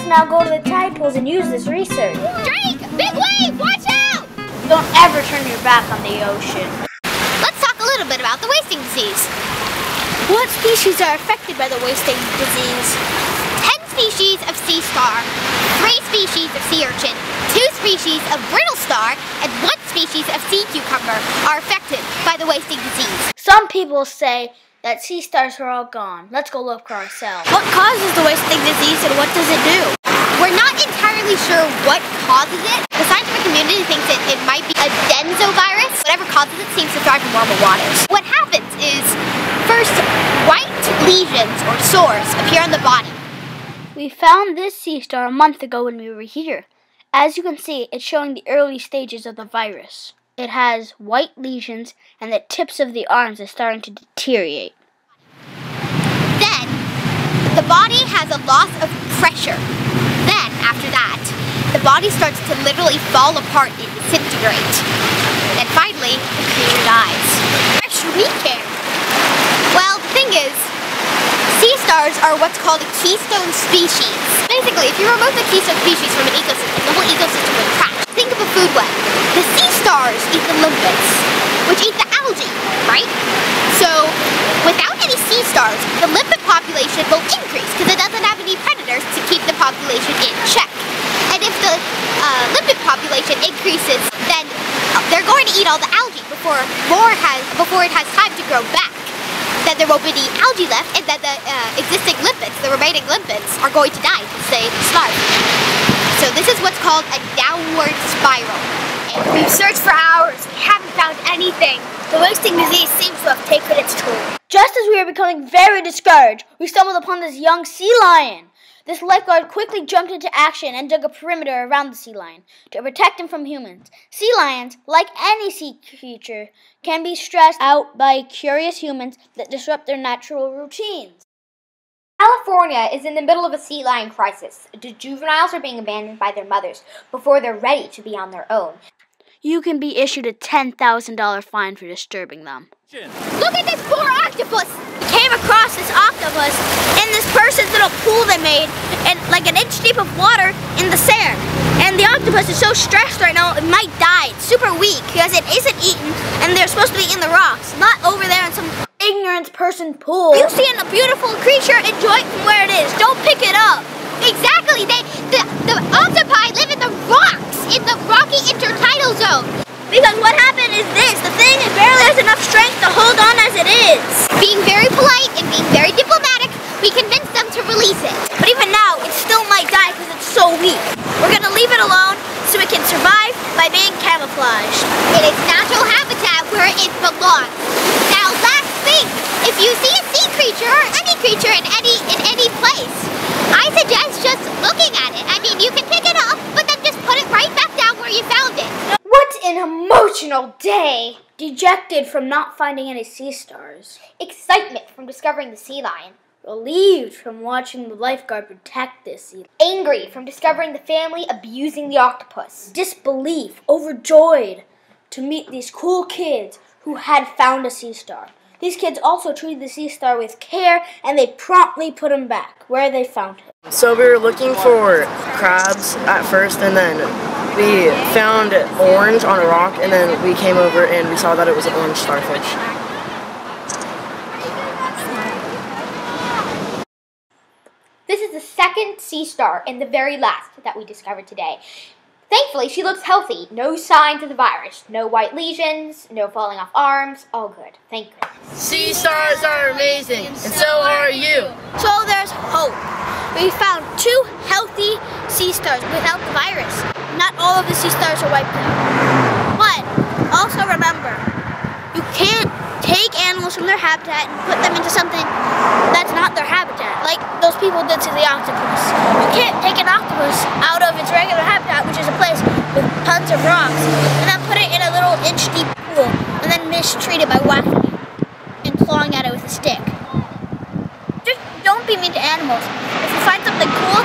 now go to the tide pools and use this research. Drake! Big wave! Watch out! Don't ever turn your back on the ocean. Let's talk a little bit about the wasting disease. What species are affected by the wasting disease? 10 species of sea star, 3 species of sea urchin, 2 species of brittle star, and 1 species of sea cucumber are affected by the wasting disease. Some people say that sea stars are all gone. Let's go look for ourselves. What causes the wasting disease and what does it do? We're not entirely sure what causes it. The scientific community thinks it might be a densovirus. Whatever causes it seems to thrive in warmer waters. What happens is, first, white lesions or sores appear on the body. We found this sea star a month ago when we were here. As you can see, it's showing the early stages of the virus. It has white lesions and the tips of the arms are starting to deteriorate. Then, the body has a loss of pressure. Then, after that, the body starts to literally fall apart and disintegrate. And finally, the creature dies. Why should we care? Well, the thing is, sea stars are what's called a keystone species. Basically, if you remove the keystone species from an ecosystem, the whole ecosystem would crash. Think of a food web. The sea stars eat the limpets, which eat the algae, right? So, without any sea stars, the limpet population will increase because it doesn't have any predators to keep the population in check. And if the limpet population increases, then they're going to eat all the algae before it has time to grow back. Then there won't be any algae left, and then the existing limpets, the remaining limpets, are going to die because they starve. So this is what's called a downward spiral. We've searched for hours. We haven't found anything. The wasting disease seems to have taken its toll. Just as we were becoming very discouraged, we stumbled upon this young sea lion. This lifeguard quickly jumped into action and dug a perimeter around the sea lion to protect him from humans. Sea lions, like any sea creature, can be stressed out by curious humans that disrupt their natural routines. California is in the middle of a sea lion crisis. The juveniles are being abandoned by their mothers before they're ready to be on their own. You can be issued a $10,000 fine for disturbing them. Look at this poor octopus! Came across this octopus in this person's little pool they made, and like an inch deep of water in the sand. And the octopus is so stressed right now it might die. It's super weak because it isn't eaten, and they're supposed to be in the rocks, not over there in some ignorant person pool. You see a beautiful creature, enjoy it from where it is. Don't pick it up. Exactly! The octopi live in the rocks, in the rocky intertidal zone. Because what happened is this, the thing barely has enough strength to hold on as it is. Being very polite and being very diplomatic, we convinced them to release it. But even now, it still might die because it's so weak. We're going to leave it alone so it can survive by being camouflaged in its natural habitat where it belongs. Now, last thing, if you see a sea creature or any creature in any place, I suggest just looking at it. I mean, you can pick it up, but then just put it right back down where you found it. What an emotional day! Dejected from not finding any sea stars. Excitement from discovering the sea lion. Relieved from watching the lifeguard protect this sea lion. Angry from discovering the family abusing the octopus. Disbelief, overjoyed to meet these cool kids who had found a sea star. These kids also treated the sea star with care, and they promptly put him back where they found him. So we were looking for crabs at first, and then we found orange on a rock, and then we came over and we saw that it was an orange starfish. This is the second sea star and the very last that we discovered today. Thankfully, she looks healthy. No signs of the virus. No white lesions, no falling off arms. All good. Thank goodness. Sea stars are amazing, and so are you. So there's hope. We found 2 healthy sea stars without the virus. Not all of the sea stars are wiped out. But also remember, you can't take animals from their habitat and put them into something that's not their habitat, like those people did to the octopus. You can't take an octopus out of its regular habitat, which is a place with tons of rocks, and then put it in a little inch-deep pool, and then mistreat it by whacking it and clawing at it with a stick. Just don't be mean to animals. If you find something cool,